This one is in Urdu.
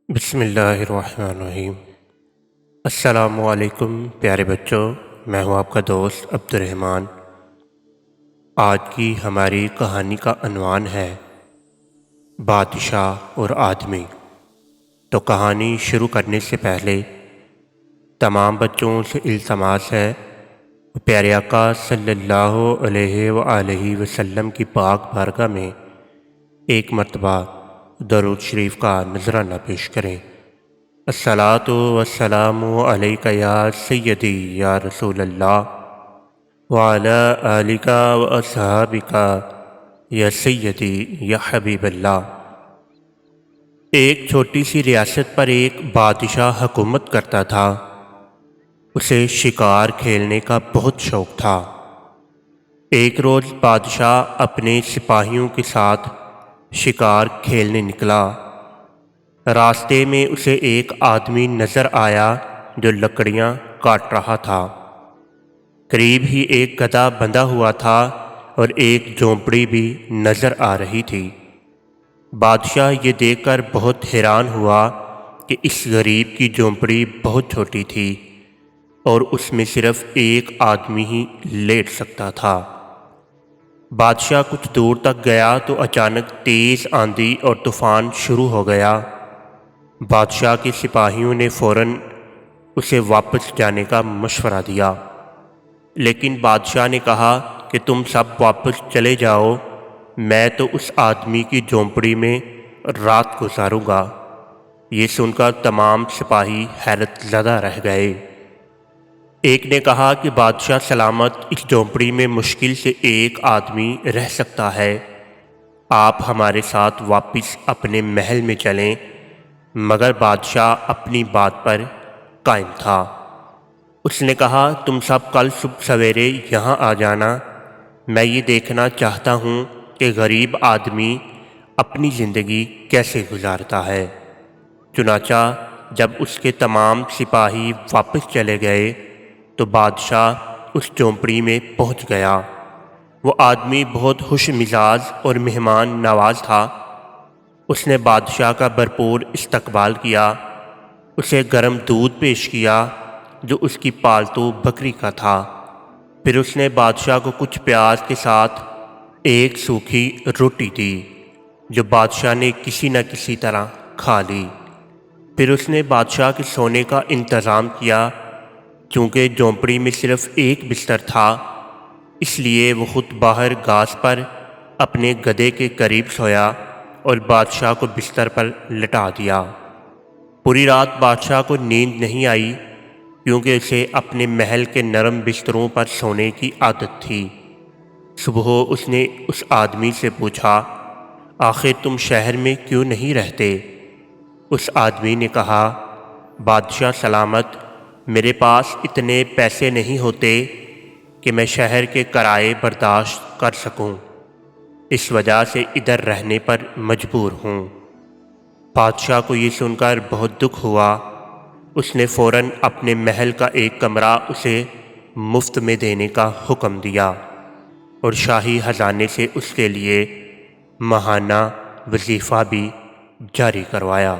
بسم اللہ الرحمن الرحیم۔ السلام علیکم پیارے بچوں، میں ہوں آپ کا دوست عبد الرحمن۔ آج کی ہماری کہانی کا عنوان ہے بادشاہ اور آدمی۔ تو کہانی شروع کرنے سے پہلے تمام بچوں سے التماس ہے پیارے آقا صلی اللہ علیہ وآلہ وسلم کی پاک بارگاہ میں ایک مرتبہ درود شریف کا نذرانہ پیش کریں۔ الصلاۃ والسلام علیک یا سیدی یا رسول اللہ وعلی آلک واصحابک یا سیدی یا حبیب اللہ۔ ایک چھوٹی سی ریاست پر ایک بادشاہ حکومت کرتا تھا۔ اسے شکار کھیلنے کا بہت شوق تھا۔ ایک روز بادشاہ اپنے سپاہیوں کے ساتھ شکار کھیلنے نکلا۔ راستے میں اسے ایک آدمی نظر آیا جو لکڑیاں کاٹ رہا تھا۔ قریب ہی ایک گدھا بندھا ہوا تھا اور ایک جھونپڑی بھی نظر آ رہی تھی۔ بادشاہ یہ دیکھ کر بہت حیران ہوا کہ اس غریب کی جھونپڑی بہت چھوٹی تھی اور اس میں صرف ایک آدمی ہی لیٹ سکتا تھا۔ بادشاہ کچھ دور تک گیا تو اچانک تیز آندھی اور طوفان شروع ہو گیا۔ بادشاہ کے سپاہیوں نے فوراً اسے واپس جانے کا مشورہ دیا، لیکن بادشاہ نے کہا کہ تم سب واپس چلے جاؤ، میں تو اس آدمی کی جھونپڑی میں رات گزاروں گا۔ یہ سن کر تمام سپاہی حیرت زدہ رہ گئے۔ ایک نے کہا کہ بادشاہ سلامت، اس جھونپڑی میں مشکل سے ایک آدمی رہ سکتا ہے، آپ ہمارے ساتھ واپس اپنے محل میں چلیں۔ مگر بادشاہ اپنی بات پر قائم تھا۔ اس نے کہا تم سب کل صبح سویرے یہاں آ جانا، میں یہ دیکھنا چاہتا ہوں کہ غریب آدمی اپنی زندگی کیسے گزارتا ہے۔ چنانچہ جب اس کے تمام سپاہی واپس چلے گئے تو بادشاہ اس جھونپڑی میں پہنچ گیا۔ وہ آدمی بہت خوش مزاج اور مہمان نواز تھا۔ اس نے بادشاہ کا بھرپور استقبال کیا، اسے گرم دودھ پیش کیا جو اس کی پالتو بکری کا تھا۔ پھر اس نے بادشاہ کو کچھ پیاز کے ساتھ ایک سوکھی روٹی دی جو بادشاہ نے کسی نہ کسی طرح کھا لی۔ پھر اس نے بادشاہ کے سونے کا انتظام کیا۔ چونکہ جھونپڑی میں صرف ایک بستر تھا، اس لیے وہ خود باہر گھاس پر اپنے گدھے کے قریب سویا اور بادشاہ کو بستر پر لٹا دیا۔ پوری رات بادشاہ کو نیند نہیں آئی کیونکہ اسے اپنے محل کے نرم بستروں پر سونے کی عادت تھی۔ صبح اس نے اس آدمی سے پوچھا آخر تم شہر میں کیوں نہیں رہتے؟ اس آدمی نے کہا بادشاہ سلامت، میرے پاس اتنے پیسے نہیں ہوتے کہ میں شہر کے کرائے برداشت کر سکوں، اس وجہ سے ادھر رہنے پر مجبور ہوں۔ بادشاہ کو یہ سن کر بہت دکھ ہوا۔ اس نے فوراً اپنے محل کا ایک کمرہ اسے مفت میں دینے کا حکم دیا اور شاہی خزانے سے اس کے لیے ماہانہ وظیفہ بھی جاری کروایا۔